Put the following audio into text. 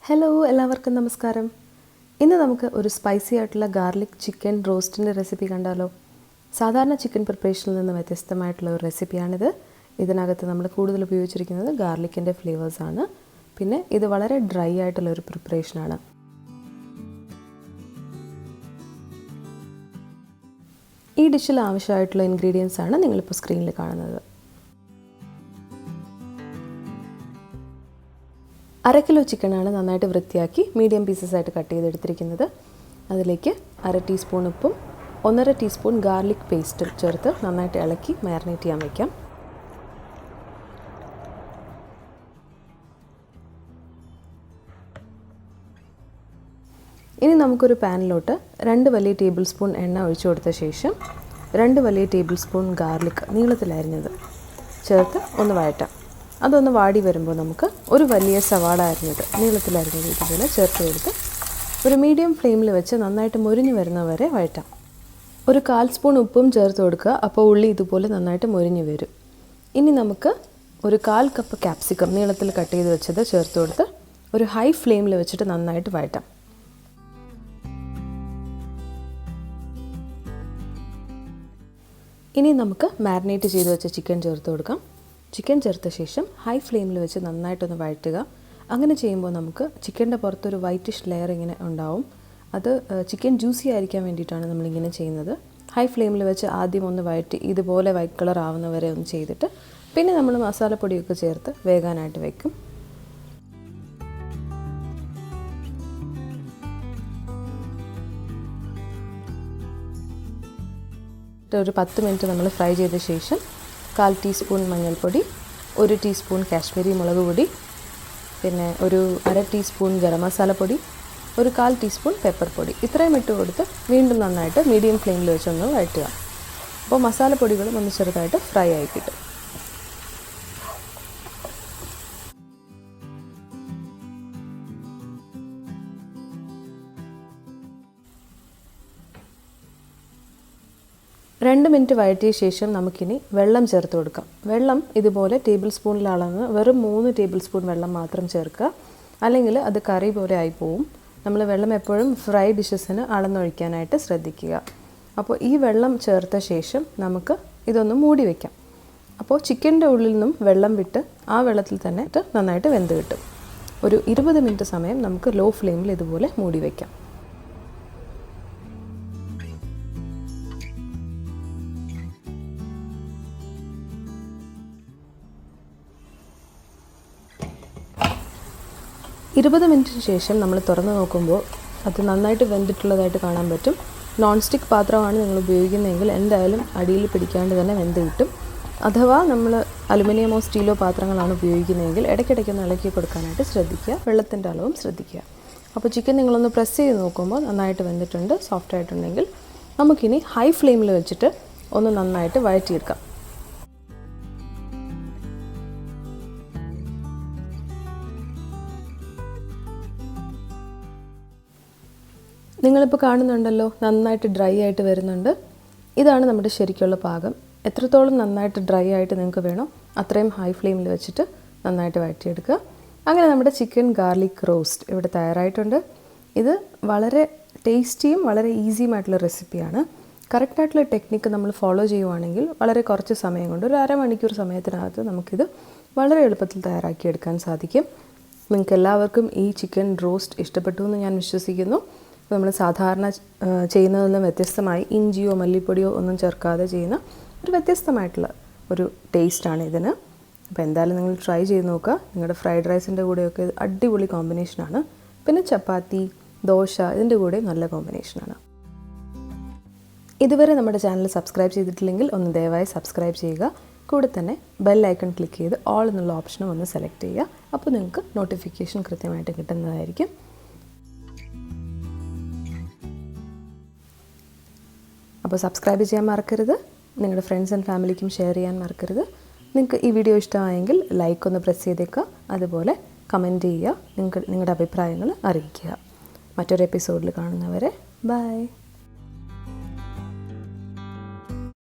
Hello എല്ലാവർക്കും നമസ്കാരം. ഇന്ന് നമുക്ക് ഒരു സ്പൈസി ആയിട്ടുള്ള ഗാർലിക് ചിക്കൻ റോസ്റ്റിൻ്റെ റെസിപ്പി കണ്ടാലോ. സാധാരണ ചിക്കൻ പ്രിപ്പറേഷനിൽ നിന്ന് വ്യത്യസ്തമായിട്ടുള്ള ഒരു റെസിപ്പിയാണിത്. ഇതിനകത്ത് നമ്മൾ കൂടുതൽ ഉപയോഗിച്ചിരിക്കുന്നത് ഗാർലിക്കിൻ്റെ ഫ്ലേവേഴ്സാണ്. പിന്നെ ഇത് വളരെ ഡ്രൈ ആയിട്ടുള്ള ഒരു പ്രിപ്പറേഷനാണ്. ഈ ഡിഷിൽ ആവശ്യമായിട്ടുള്ള ഇൻഗ്രീഡിയൻസ് ആണ് നിങ്ങളിപ്പോൾ സ്ക്രീനിൽ കാണുന്നത്. 1/2 കിലോ ചിക്കനാണ് നന്നായിട്ട് വൃത്തിയാക്കി മീഡിയം പീസസ് ആയിട്ട് കട്ട് ചെയ്തെടുത്തിരിക്കുന്നത്. അതിലേക്ക് 1/2 ടീസ്പൂൺ ഉപ്പും 1.5 ടീസ്പൂൺ ഗാർലിക് പേസ്റ്റും ചേർത്ത് നന്നായിട്ട് ഇളക്കി മാരിനേറ്റ് ചെയ്യാൻ വയ്ക്കാം. ഇനി നമുക്കൊരു പാനിലോട്ട് 2 വലിയ ടേബിൾ സ്പൂൺ എണ്ണ ഒഴിച്ചു കൊടുത്ത ശേഷം 2 വലിയ ടേബിൾ സ്പൂൺ ഗാർലിക് നീളത്തിലരിഞ്ഞത് ചേർത്ത് ഒന്ന് വഴറ്റാം. അതൊന്ന് വാടി വരുമ്പോൾ നമുക്ക് ഒരു വലിയ സവാള അരിഞ്ഞത് നീളത്തിലരിഞ്ഞത് ഇതുപോലെ ചേർത്ത് കൊടുത്ത് ഒരു മീഡിയം ഫ്ലെയിമിൽ വെച്ച് നന്നായിട്ട് മൊരിഞ്ഞ് വരുന്നവരെ വഴറ്റാം. ഒരു 1/4 സ്പൂൺ ഉപ്പും ചേർത്ത് കൊടുക്കുക. അപ്പോൾ ഉള്ളി ഇതുപോലെ നന്നായിട്ട് മൊരിഞ്ഞ് വരും. ഇനി നമുക്ക് ഒരു 1/4 കപ്പ് ക്യാപ്സിക്കം നീളത്തിൽ കട്ട് ചെയ്ത് വെച്ചത് ചേർത്ത് കൊടുത്ത് ഒരു ഹൈ ഫ്ലെയിമിൽ വെച്ചിട്ട് നന്നായിട്ട് വഴറ്റാം. ഇനി നമുക്ക് മാരിനേറ്റ് ചെയ്ത് വെച്ച ചിക്കൻ ചേർത്ത് കൊടുക്കാം. ചിക്കൻ ചേർത്ത ശേഷം ഹൈ ഫ്ലെയിമിൽ വെച്ച് നന്നായിട്ടൊന്ന് വഴറ്റുക. അങ്ങനെ ചെയ്യുമ്പോൾ നമുക്ക് ചിക്കൻ്റെ പുറത്തൊരു വൈറ്റിഷ് ലെയർ ഇങ്ങനെ ഉണ്ടാവും. അത് ചിക്കൻ ജ്യൂസി ആയിരിക്കാൻ വേണ്ടിയിട്ടാണ് നമ്മളിങ്ങനെ ചെയ്യുന്നത്. ഹൈ ഫ്ലെയിമിൽ വെച്ച് ആദ്യം ഒന്ന് വഴറ്റി ഇതുപോലെ വൈറ്റ് കളർ ആവുന്നവരെ ഒന്ന് ചെയ്തിട്ട് പിന്നെ നമ്മൾ മസാലപ്പൊടിയൊക്കെ ചേർത്ത് വേകാനായിട്ട് വയ്ക്കും. ഒരു 10 മിനിറ്റ് നമ്മൾ ഫ്രൈ ചെയ്ത ശേഷം 1/4 ടീസ്പൂൺ മഞ്ഞൾപ്പൊടി, 1 ടീസ്പൂൺ കാശ്മീരി മുളക് പൊടി, പിന്നെ ഒരു 1/2 ടീസ്പൂൺ ഗരം മസാലപ്പൊടി, ഒരു 1/4 ടീസ്പൂൺ പെപ്പർ പൊടി ഇത്രയും ഇട്ട് കൊടുത്ത് വീണ്ടും നന്നായിട്ട് മീഡിയം ഫ്ലെയിമിൽ വെച്ചൊന്ന് വഴറ്റുക. അപ്പോൾ മസാലപ്പൊടികളും ഒന്ന് ചെറുതായിട്ട് ഫ്രൈ ആയി കിട്ടും. രണ്ട് മിനിറ്റ് വഴറ്റിയ ശേഷം നമുക്കിനി വെള്ളം ചേർത്ത് കൊടുക്കാം. വെള്ളം ഇതുപോലെ ടേബിൾ സ്പൂണിൽ അളന്ന് വെറും 3 ടേബിൾ സ്പൂൺ വെള്ളം മാത്രം ചേർക്കുക. അല്ലെങ്കിൽ അത് കറി പോലെ ആയിപ്പോവും. നമ്മൾ വെള്ളം എപ്പോഴും ഫ്രൈ ഡിഷസിന് അളന്നൊഴിക്കാനായിട്ട് ശ്രദ്ധിക്കുക. അപ്പോൾ ഈ വെള്ളം ചേർത്ത ശേഷം നമുക്ക് ഇതൊന്ന് മൂടി വയ്ക്കാം. അപ്പോൾ ചിക്കൻ്റെ ഉള്ളിൽ നിന്നും വെള്ളം വിട്ട് ആ വെള്ളത്തിൽ തന്നെ നന്നായിട്ട് വെന്ത് കിട്ടും. ഒരു 20 മിനിറ്റ് സമയം നമുക്ക് ലോ ഫ്ലെയിമിൽ ഇതുപോലെ മൂടി വയ്ക്കാം. ഇരുപത് മിനിറ്റിന് ശേഷം നമ്മൾ തുറന്ന് നോക്കുമ്പോൾ അത് നന്നായിട്ട് വെന്തിട്ടുള്ളതായിട്ട് കാണാൻ പറ്റും. നോൺ സ്റ്റിക്ക് പാത്രമാണ് നിങ്ങൾ ഉപയോഗിക്കുന്നതെങ്കിൽ എന്തായാലും അടിയിൽ പിടിക്കാണ്ട് തന്നെ വെന്ത് കിട്ടും. അഥവാ നമ്മൾ അലുമിനിയമോ സ്റ്റീലോ പാത്രങ്ങളാണ് ഉപയോഗിക്കുന്നതെങ്കിൽ ഇടയ്ക്കിടയ്ക്കൊന്ന് ഇളക്കി കൊടുക്കാനായിട്ട് ശ്രദ്ധിക്കുക. വെള്ളത്തിൻ്റെ അളവും ശ്രദ്ധിക്കുക. അപ്പോൾ ചിക്കൻ നിങ്ങളൊന്ന് പ്രസ് ചെയ്ത് നോക്കുമ്പോൾ നന്നായിട്ട് വെന്തിട്ടുണ്ട്, സോഫ്റ്റ് ആയിട്ടുണ്ടെങ്കിൽ നമുക്കിനി ഹൈ ഫ്ലെയിമിൽ വെച്ചിട്ട് ഒന്ന് നന്നായിട്ട് വഴറ്റിയെടുക്കാം. നിങ്ങളിപ്പോൾ കാണുന്നുണ്ടല്ലോ, നന്നായിട്ട് ഡ്രൈ ആയിട്ട് വരുന്നുണ്ട്. ഇതാണ് നമ്മുടെ ശരിക്കുള്ള പാകം. എത്രത്തോളം നന്നായിട്ട് ഡ്രൈ ആയിട്ട് നിങ്ങൾക്ക് വേണോ അത്രയും ഹൈ ഫ്ലെയിമിൽ വെച്ചിട്ട് നന്നായിട്ട് വഴറ്റിയെടുക്കുക. അങ്ങനെ നമ്മുടെ ചിക്കൻ ഗാർലിക് റോസ്റ്റ് ഇവിടെ തയ്യാറായിട്ടുണ്ട്. ഇത് വളരെ ടേസ്റ്റിയും വളരെ ഈസിയുമായിട്ടുള്ള റെസിപ്പിയാണ്. കറക്റ്റായിട്ടുള്ള ടെക്നിക്ക് നമ്മൾ ഫോളോ ചെയ്യുവാണെങ്കിൽ വളരെ കുറച്ച് സമയം കൊണ്ട് ഒരു അരമണിക്കൂർ സമയത്തിനകത്ത് നമുക്കിത് വളരെ എളുപ്പത്തിൽ തയ്യാറാക്കിയെടുക്കാൻ സാധിക്കും. നിങ്ങൾക്ക് എല്ലാവർക്കും ഈ ചിക്കൻ റോസ്റ്റ് ഇഷ്ടപ്പെട്ടു എന്ന് ഞാൻ വിശ്വസിക്കുന്നു. നമ്മൾ സാധാരണ ചെയ്യുന്നതിൽ നിന്ന് വ്യത്യസ്തമായി ഇഞ്ചിയോ മല്ലിപ്പൊടിയോ ഒന്നും ചേർക്കാതെ ചെയ്യുന്ന ഒരു വ്യത്യസ്തമായിട്ടുള്ള ഒരു ടേസ്റ്റാണ് ഇതിന്. അപ്പോൾ എന്തായാലും നിങ്ങൾ ട്രൈ ചെയ്ത് നോക്കുക. നിങ്ങളുടെ ഫ്രൈഡ് റൈസിൻ്റെ കൂടെയൊക്കെ അടിപൊളി കോമ്പിനേഷനാണ്. പിന്നെ ചപ്പാത്തി, ദോശ ഇതിൻ്റെ കൂടെ നല്ല കോമ്പിനേഷനാണ്. ഇതുവരെ നമ്മുടെ ചാനൽ സബ്സ്ക്രൈബ് ചെയ്തിട്ടില്ലെങ്കിൽ ഒന്ന് ദയവായി സബ്സ്ക്രൈബ് ചെയ്യുക. കൂടെ തന്നെ ബെൽ ഐക്കൺ ക്ലിക്ക് ചെയ്ത് ഓൾ എന്നുള്ള ഓപ്ഷനും ഒന്ന് സെലക്ട് ചെയ്യുക. അപ്പോൾ നിങ്ങൾക്ക് നോട്ടിഫിക്കേഷൻ കൃത്യമായിട്ട് കിട്ടുന്നതായിരിക്കും. അപ്പോൾ സബ്സ്ക്രൈബ് ചെയ്യാൻ മറക്കരുത്. നിങ്ങളുടെ ഫ്രണ്ട്സ് ആൻഡ് ഫാമിലിക്കും ഷെയർ ചെയ്യാൻ മറക്കരുത്. നിങ്ങൾക്ക് ഈ വീഡിയോ ഇഷ്ടമായെങ്കിൽ ലൈക്ക് ഒന്ന് പ്രസ് ചെയ്തേക്കുക. അതുപോലെ കമൻറ്റ് ചെയ്യുക. നിങ്ങളുടെ അഭിപ്രായങ്ങൾ അറിയിക്കുക. മറ്റൊരു എപ്പിസോഡിൽ കാണുന്നവരെ ബൈ.